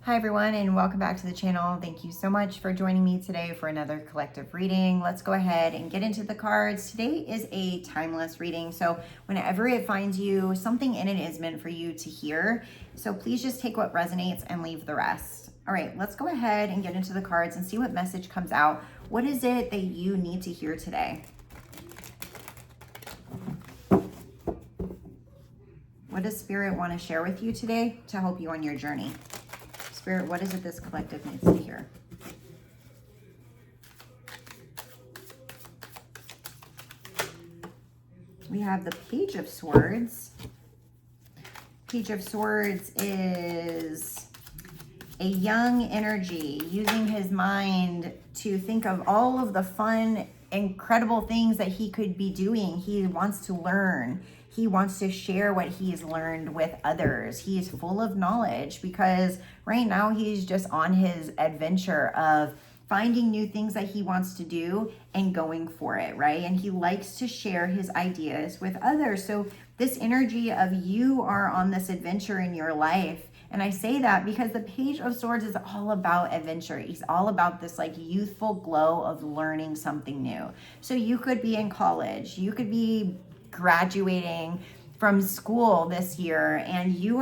Hi everyone, and welcome back to the channel. Thank you so much for joining me today for another collective reading. Let's go ahead and get into the cards. Today is a timeless reading, so whenever it finds you, something in it is meant for you to hear. So please just take what resonates and leave the rest. All right, let's go ahead and get into the cards and see what message comes out. What is it that you need to hear today? What does Spirit want to share with you today to help you on your journey? Spirit, what is it this collective needs to hear? We have the Page of Swords. Page of Swords is a young energy using his mind to think of all of the fun, incredible things that he could be doing. He wants to learn. He wants to share what he's learned with others. He's full of knowledge because right now he's just on his adventure of finding new things that he wants to do and going for it, right? And he likes to share his ideas with others. So this energy of you are on this adventure in your life. And I say that because the Page of Swords is all about adventure. He's all about this like youthful glow of learning something new. So you could be in college, you could be graduating from school this year, and you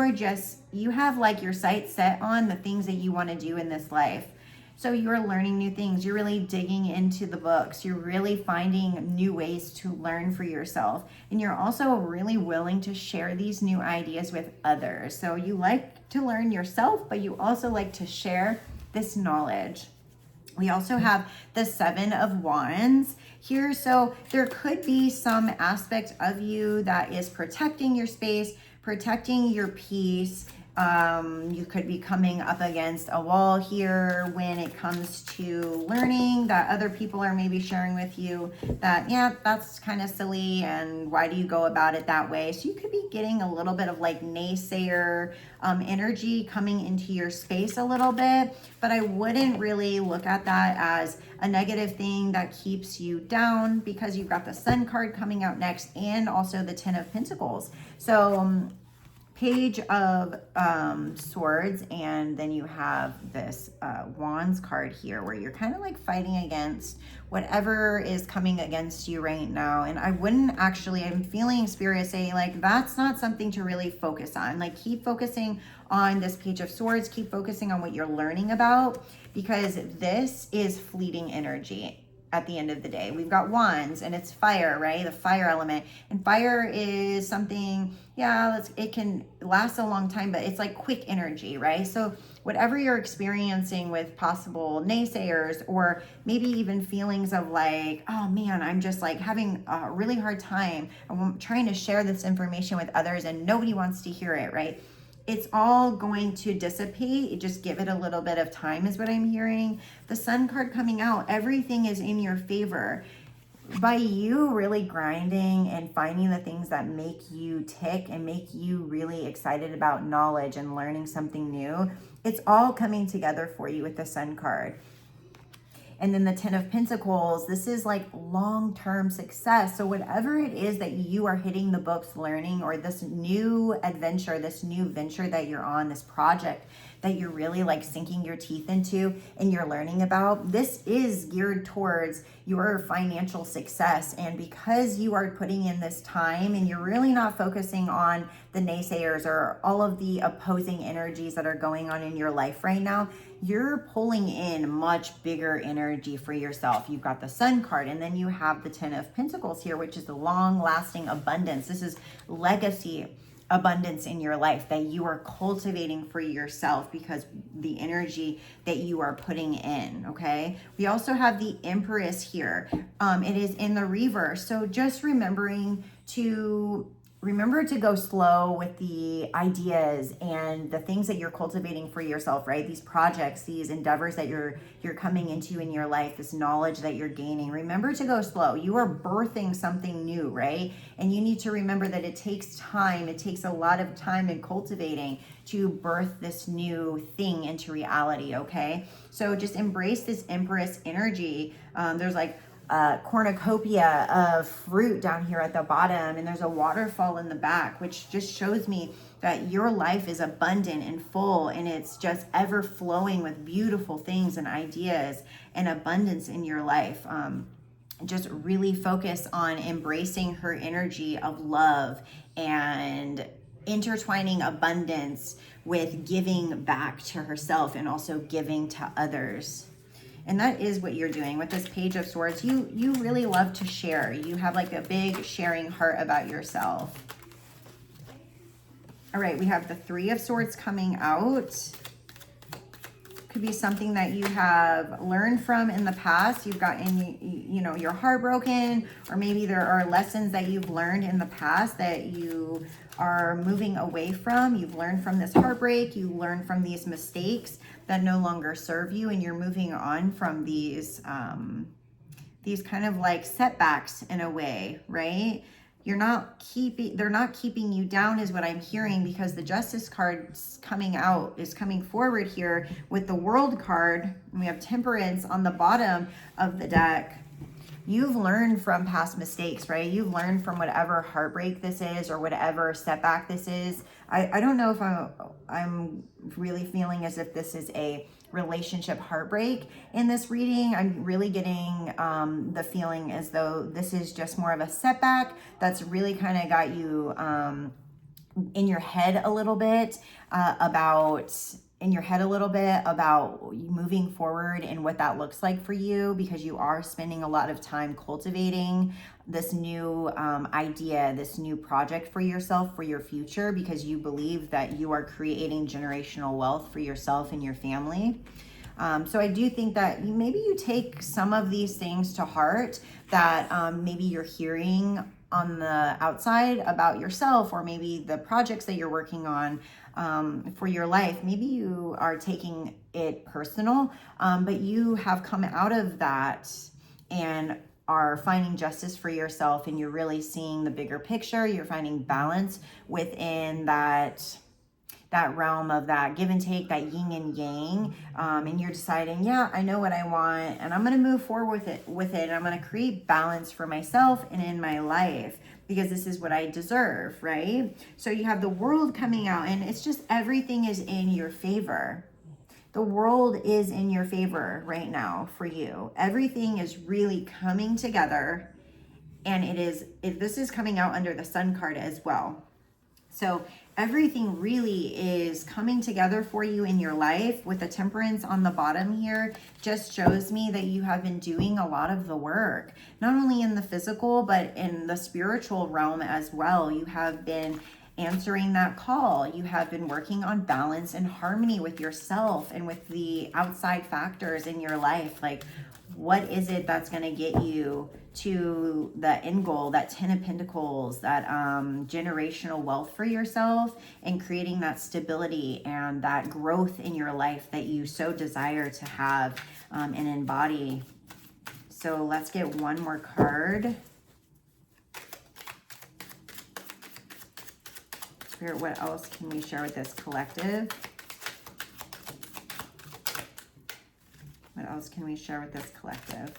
have like your sights set on the things that you want to do in this life. So you're learning new things. You're really digging into the books. You're really finding new ways to learn for yourself. And you're also really willing to share these new ideas with others. So you like to learn yourself, but you also like to share this knowledge. We also have the Seven of Wands here. So there could be some aspect of you that is protecting your space, protecting your peace. You could be coming up against a wall here when it comes to learning that other people are maybe sharing with you that, yeah, that's kind of silly and why do you go about it that way? So you could be getting a little bit of like naysayer energy coming into your space a little bit, but I wouldn't really look at that as a negative thing that keeps you down because you've got the Sun card coming out next and also the Ten of Pentacles. So Page of Swords, and then you have this Wands card here where you're kind of like fighting against whatever is coming against you right now. And I wouldn't actually, I'm feeling Spirit saying like that's not something to really focus on. Like keep focusing on this Page of Swords, keep focusing on what you're learning about, because this is fleeting energy. At the end of the day, we've got wands and it's fire, right? The fire element, and fire is something, yeah, it can last a long time, but it's like quick energy, right? So whatever you're experiencing with possible naysayers, or maybe even feelings of like, oh man, I'm just like having a really hard time, I'm trying to share this information with others and nobody wants to hear it, right? It's all going to dissipate. Just give it a little bit of time is what I'm hearing. The Sun card coming out, everything is in your favor. By you really grinding and finding the things that make you tick and make you really excited about knowledge and learning something new, it's all coming together for you with the Sun card. And then the Ten of Pentacles, this is like long-term success. So whatever it is that you are hitting the books learning, or this new adventure, this new venture that you're on, this project that you're really like sinking your teeth into and you're learning about, this is geared towards your financial success. And because you are putting in this time and you're really not focusing on the naysayers or all of the opposing energies that are going on in your life right now, you're pulling in much bigger energy for yourself. You've got the Sun card, and then you have the Ten of Pentacles here, which is the long-lasting abundance. This is legacy abundance in your life that you are cultivating for yourself because the energy that you are putting in, okay? We also have the Empress here. It is in the reverse. So just remember to go slow with the ideas and the things that you're cultivating for yourself, right? These projects, these endeavors that you're coming into in your life, this knowledge that you're gaining. Remember to go slow. You are birthing something new, right? And you need to remember that it takes time. It takes a lot of time in cultivating to birth this new thing into reality, okay? So just embrace this Empress energy. There's like cornucopia of fruit down here at the bottom, and there's a waterfall in the back, which just shows me that your life is abundant and full, and it's just ever flowing with beautiful things and ideas and abundance in your life. Just really focus on embracing her energy of love and intertwining abundance with giving back to herself and also giving to others. And that is what you're doing with this Page of Swords. You really love to share. You have like a big sharing heart about yourself. All right, we have the Three of Swords coming out. Could be something that you have learned from in the past. You've gotten, you're heartbroken, or maybe there are lessons that you've learned in the past that you are moving away from. You've learned from this heartbreak. You learned from these mistakes that no longer serve you, and you're moving on from these kind of like setbacks in a way, right? They're not keeping you down is what I'm hearing, because the Justice card is coming forward here with the World card. And we have Temperance on the bottom of the deck. You've learned from past mistakes, right? You've learned from whatever heartbreak this is or whatever setback this is. I don't know if I'm really feeling as if this is a relationship heartbreak in this reading. I'm really getting the feeling as though this is just more of a setback that's really kind of got you in your head a little bit about moving forward and what that looks like for you, because you are spending a lot of time cultivating this new idea, this new project for yourself, for your future, because you believe that you are creating generational wealth for yourself and your family. So I do think that maybe you take some of these things to heart that maybe you're hearing on the outside about yourself, or maybe the projects that you're working on for your life. Maybe you are taking it personal, but you have come out of that and are finding justice for yourself, and you're really seeing the bigger picture. You're finding balance within that realm of that give and take, that yin and yang, and you're deciding, yeah, I know what I want, and I'm going to move forward with it, and I'm going to create balance for myself and in my life, because this is what I deserve, right? So you have the World coming out, and it's just everything is in your favor. The world is in your favor right now for you. Everything is really coming together, and this is coming out under the Sun card as well. So everything really is coming together for you in your life. With the Temperance on the bottom here, just shows me that you have been doing a lot of the work, not only in the physical, but in the spiritual realm as well. You have been answering that call. You have been working on balance and harmony with yourself and with the outside factors in your life. Like, what is it that's going to get you to the end goal, that 10 of Pentacles, that generational wealth for yourself, and creating that stability and that growth in your life that you so desire to have and embody. So let's get one more card. Spirit, what else can we share with this collective? What else can we share with this collective?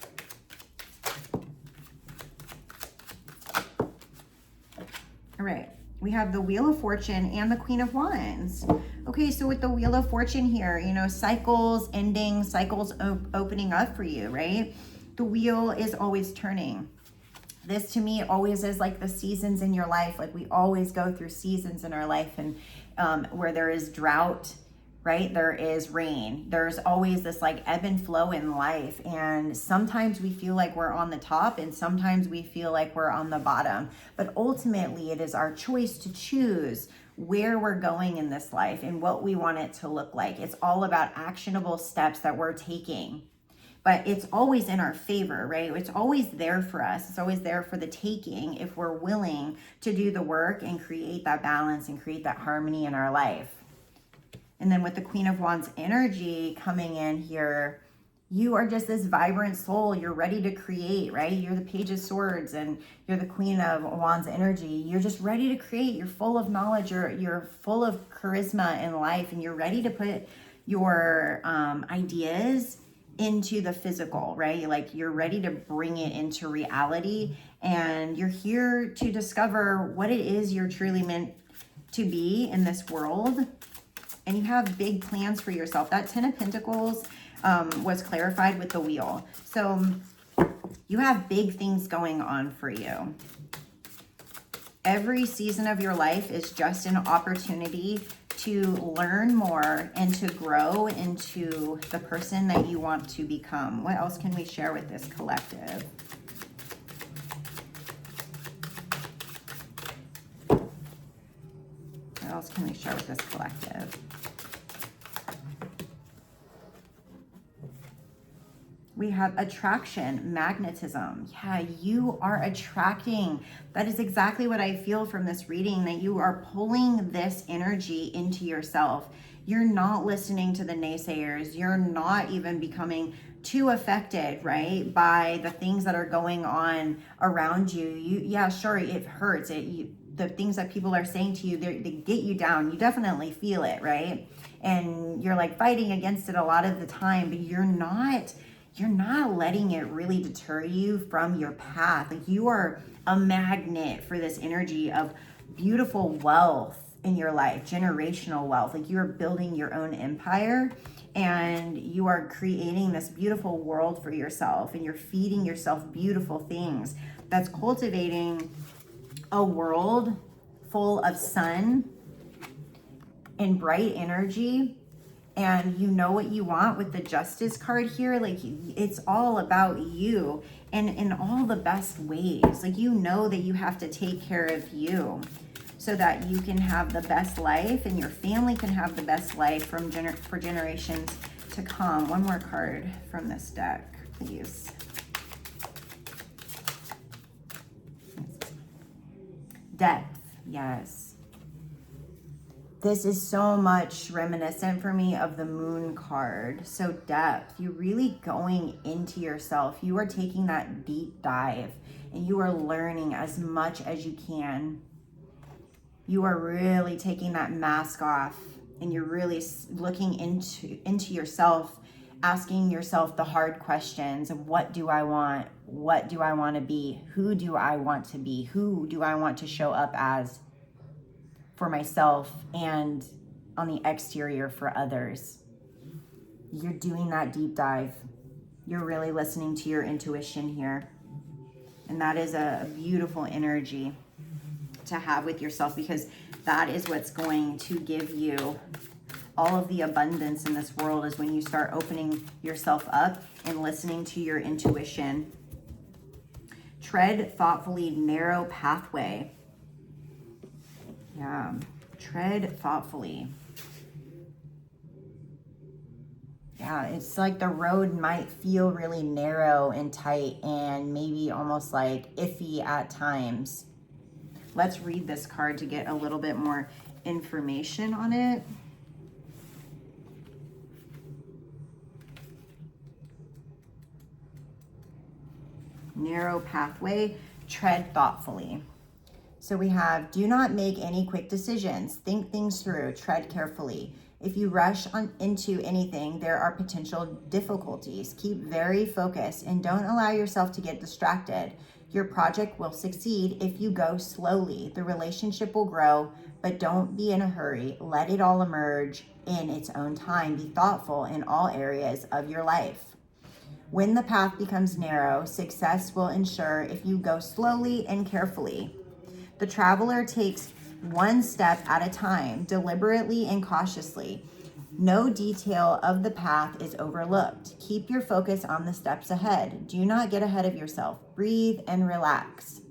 All right, we have the Wheel of Fortune and the Queen of Wands. Okay, so with the Wheel of Fortune here, cycles ending, cycles opening up for you, right? The wheel is always turning. This to me always is like the seasons in your life. Like, we always go through seasons in our life, and where there is drought, right? There is rain. There's always this like ebb and flow in life. And sometimes we feel like we're on the top, and sometimes we feel like we're on the bottom. But ultimately, it is our choice to choose where we're going in this life and what we want it to look like. It's all about actionable steps that we're taking. But it's always in our favor, right? It's always there for us. It's always there for the taking if we're willing to do the work and create that balance and create that harmony in our life. And then with the Queen of Wands energy coming in here, you are just this vibrant soul. You're ready to create, right? You're the Page of Swords and you're the Queen of Wands energy. You're just ready to create. You're full of knowledge. You're full of charisma in life, and you're ready to put your ideas into the physical, right? Like you're ready to bring it into reality, and you're here to discover what it is you're truly meant to be in this world. And you have big plans for yourself. That 10 of Pentacles was clarified with the wheel. So you have big things going on for you. Every season of your life is just an opportunity to learn more and to grow into the person that you want to become. What else can we share with this collective? What else can we share with this collective? We have attraction, magnetism. Yeah, you are attracting. That is exactly what I feel from this reading, that you are pulling this energy into yourself. You're not listening to the naysayers. You're not even becoming too affected, right, by the things that are going on around you. Yeah, sure, it hurts. The things that people are saying to you, they get you down. You definitely feel it, right? And you're like fighting against it a lot of the time, but you're not letting it really deter you from your path. Like you are a magnet for this energy of beautiful wealth in your life, generational wealth. Like you're building your own empire, and you are creating this beautiful world for yourself, and you're feeding yourself beautiful things. That's cultivating a world full of sun and bright energy. And you know what you want with the Justice card here. Like it's all about you, and in all the best ways. Like you know that you have to take care of you so that you can have the best life, and your family can have the best life for generations to come. One more card from this deck, please. Depth, yes. This is so much reminiscent for me of the Moon card. So depth, you're really going into yourself. You are taking that deep dive, and you are learning as much as you can. You are really taking that mask off, and you're really looking into yourself, asking yourself the hard questions of what do I want? What do I want to be? Who do I want to be? Who do I want to show up as for myself and on the exterior for others? You're doing that deep dive. You're really listening to your intuition here. And that is a beautiful energy to have with yourself, because that is what's going to give you all of the abundance in this world, is when you start opening yourself up and listening to your intuition. Tread thoughtfully, narrow pathway. Yeah, tread thoughtfully. Yeah, it's like the road might feel really narrow and tight and maybe almost like iffy at times. Let's read this card to get a little bit more information on it. Narrow pathway, tread thoughtfully. So we have, do not make any quick decisions. Think things through, tread carefully. If you rush into anything, there are potential difficulties. Keep very focused and don't allow yourself to get distracted. Your project will succeed if you go slowly. The relationship will grow, but don't be in a hurry. Let it all emerge in its own time. Be thoughtful in all areas of your life. When the path becomes narrow, success will ensure if you go slowly and carefully. The traveler takes one step at a time, deliberately and cautiously. No detail of the path is overlooked. Keep your focus on the steps ahead. Do not get ahead of yourself. Breathe and relax.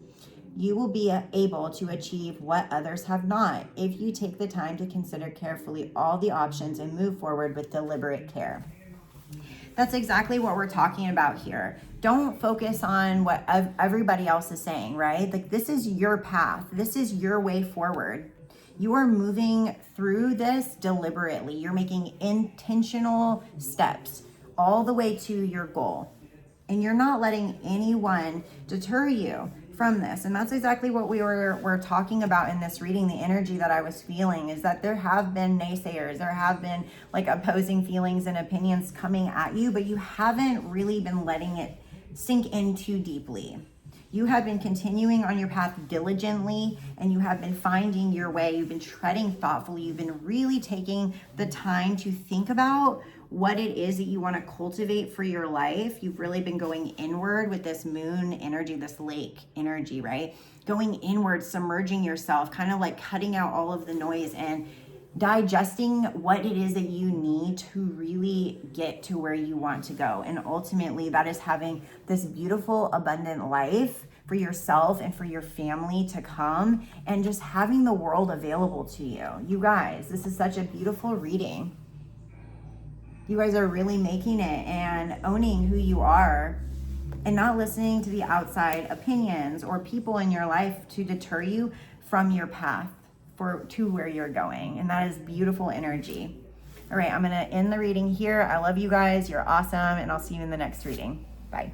You will be able to achieve what others have not if you take the time to consider carefully all the options and move forward with deliberate care. That's exactly what we're talking about here. Don't focus on what everybody else is saying, right? Like this is your path. This is your way forward. You are moving through this deliberately. You're making intentional steps all the way to your goal. And you're not letting anyone deter you from this. And that's exactly what we're talking about in this reading. The energy that I was feeling is that there have been naysayers, there have been like opposing feelings and opinions coming at you, but you haven't really been letting it sink in too deeply. You have been continuing on your path diligently, and you have been finding your way. You've been treading thoughtfully. You've been really taking the time to think about what it is that you want to cultivate for your life. You've really been going inward with this moon energy, this lake energy, right? Going inward, submerging yourself, kind of like cutting out all of the noise and digesting what it is that you need to really get to where you want to go. And ultimately, that is having this beautiful, abundant life for yourself and for your family to come, and just having the world available to you. You guys, this is such a beautiful reading. You guys are really making it and owning who you are, and not listening to the outside opinions or people in your life to deter you from your path to where you're going. And that is beautiful energy. All right, I'm going to end the reading here. I love you guys. You're awesome. And I'll see you in the next reading. Bye.